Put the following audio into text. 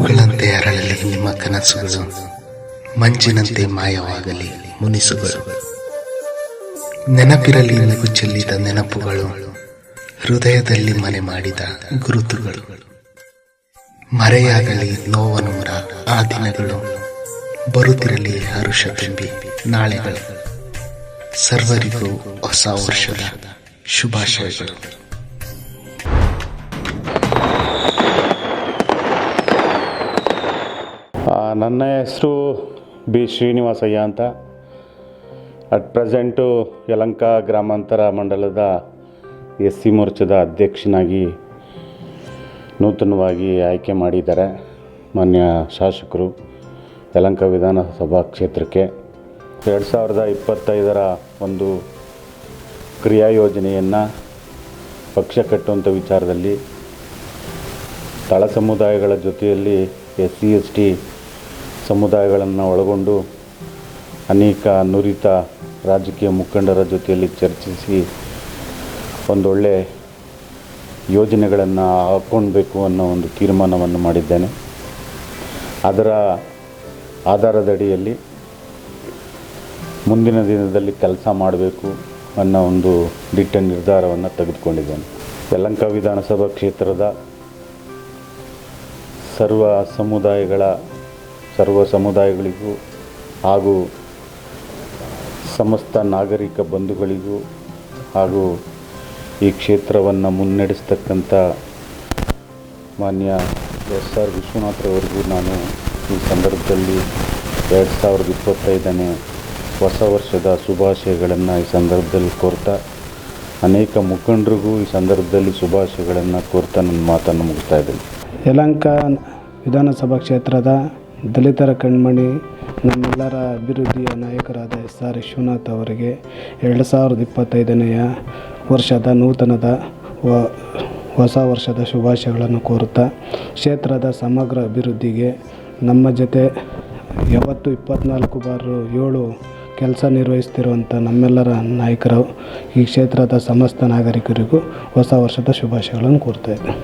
ಹೂಗಳಂತೆ ಅರಳಲಿ ನಿಮ್ಮ ಕನಸುಗಳು, ಮಂಜಿನಂತೆ ಮಾಯವಾಗಲಿ ಮುನಿಸುಗಳು. ನೆನಪಿರಲಿ ನಗು ಚೆಲ್ಲಿದ ನೆನಪುಗಳು, ಹೃದಯದಲ್ಲಿ ಮನೆ ಮಾಡಿದ ಗುರುತುಗಳು. ಮರೆಯಾಗಲಿ ನೋವನೂರ ಆ ದಿನಗಳು, ಬರುತ್ತಿರಲಿ ಹರುಷ ತುಂಬಿ ನಾಳೆಗಳು. ಸರ್ವರಿಗೂ ಹೊಸ ವರ್ಷದ ಶುಭಾಶಯಗಳು. ನನ್ನ ಹೆಸರು ಬಿ ಶ್ರೀನಿವಾಸಯ್ಯ ಅಂತ. ಅಟ್ ಪ್ರೆಸೆಂಟು ಯಲಹಂಕ ಗ್ರಾಮಾಂತರ ಮಂಡಲದ SC ಮೋರ್ಚಾದ ಅಧ್ಯಕ್ಷನಾಗಿ ನೂತನವಾಗಿ ಆಯ್ಕೆ ಮಾಡಿದ್ದಾರೆ ಮಾನ್ಯ ಶಾಸಕರು ಯಲಹಂಕ ವಿಧಾನಸಭಾ ಕ್ಷೇತ್ರಕ್ಕೆ. 2025ರ ಒಂದು ಕ್ರಿಯಾ ಯೋಜನೆಯನ್ನು ಪಕ್ಷ ಕಟ್ಟುವಂಥ ವಿಚಾರದಲ್ಲಿ ತಳ ಸಮುದಾಯಗಳ ಜೊತೆಯಲ್ಲಿ SC ST ಸಮುದಾಯಗಳನ್ನು ಒಳಗೊಂಡು ಅನೇಕ ನುರಿತ ರಾಜಕೀಯ ಮುಖಂಡರ ಜೊತೆಯಲ್ಲಿ ಚರ್ಚಿಸಿ ಒಂದೊಳ್ಳೆ ಯೋಜನೆಗಳನ್ನು ಹಾಕ್ಕೊಳ್ಬೇಕು ಅನ್ನೋ ಒಂದು ತೀರ್ಮಾನವನ್ನು ಮಾಡಿದ್ದೇನೆ. ಅದರ ಆಧಾರದಡಿಯಲ್ಲಿ ಮುಂದಿನ ದಿನದಲ್ಲಿ ಕೆಲಸ ಮಾಡಬೇಕು ಅನ್ನೋ ಒಂದು ದಿಟ್ಟ ನಿರ್ಧಾರವನ್ನು ತೆಗೆದುಕೊಂಡಿದ್ದೇನೆ. ಯಲಹಂಕ ವಿಧಾನಸಭಾ ಕ್ಷೇತ್ರದ ಸರ್ವ ಸಮುದಾಯಗಳಿಗೂ ಹಾಗೂ ಸಮಸ್ತ ನಾಗರಿಕ ಬಂಧುಗಳಿಗೂ ಹಾಗೂ ಈ ಕ್ಷೇತ್ರವನ್ನು ಮುನ್ನಡೆಸ್ತಕ್ಕಂಥ ಮಾನ್ಯ SR ವಿಶ್ವನಾಥ್ರವರಿಗೂ ನಾನು ಈ ಸಂದರ್ಭದಲ್ಲಿ 2025ನೇ ಹೊಸ ವರ್ಷದ ಶುಭಾಶಯಗಳನ್ನು ಈ ಸಂದರ್ಭದಲ್ಲಿ ಕೋರ್ತಾ, ಅನೇಕ ಮುಖಂಡರಿಗೂ ಈ ಸಂದರ್ಭದಲ್ಲಿ ಶುಭಾಶಯಗಳನ್ನು ಕೋರ್ತಾ ನನ್ನ ಮಾತನ್ನು ಮುಗಿಸ್ತಾ ಇದ್ದೀನಿ. ಯಲಹಂಕ ವಿಧಾನಸಭಾ ಕ್ಷೇತ್ರದ ದಲಿತರ ಕಣ್ಮಣಿ, ನಮ್ಮೆಲ್ಲರ ಅಭಿವೃದ್ಧಿಯ ನಾಯಕರಾದ SR ವಿಶ್ವನಾಥ್ ಅವರಿಗೆ 2025ನೆಯ ವರ್ಷದ ನೂತನದ ಹೊಸ ವರ್ಷದ ಶುಭಾಶಯಗಳನ್ನು ಕೋರುತ್ತಾ, ಕ್ಷೇತ್ರದ ಸಮಗ್ರ ಅಭಿವೃದ್ಧಿಗೆ ನಮ್ಮ ಜೊತೆ ಯಾವತ್ತು 24/7 ಕೆಲಸ ನಿರ್ವಹಿಸ್ತಿರುವಂಥ ನಮ್ಮೆಲ್ಲರ ನಾಯಕರು, ಈ ಕ್ಷೇತ್ರದ ಸಮಸ್ತ ನಾಗರಿಕರಿಗೂ ಹೊಸ ವರ್ಷದ ಶುಭಾಶಯಗಳನ್ನು ಕೋರ್ತಾ ಇದ್ದೇನೆ.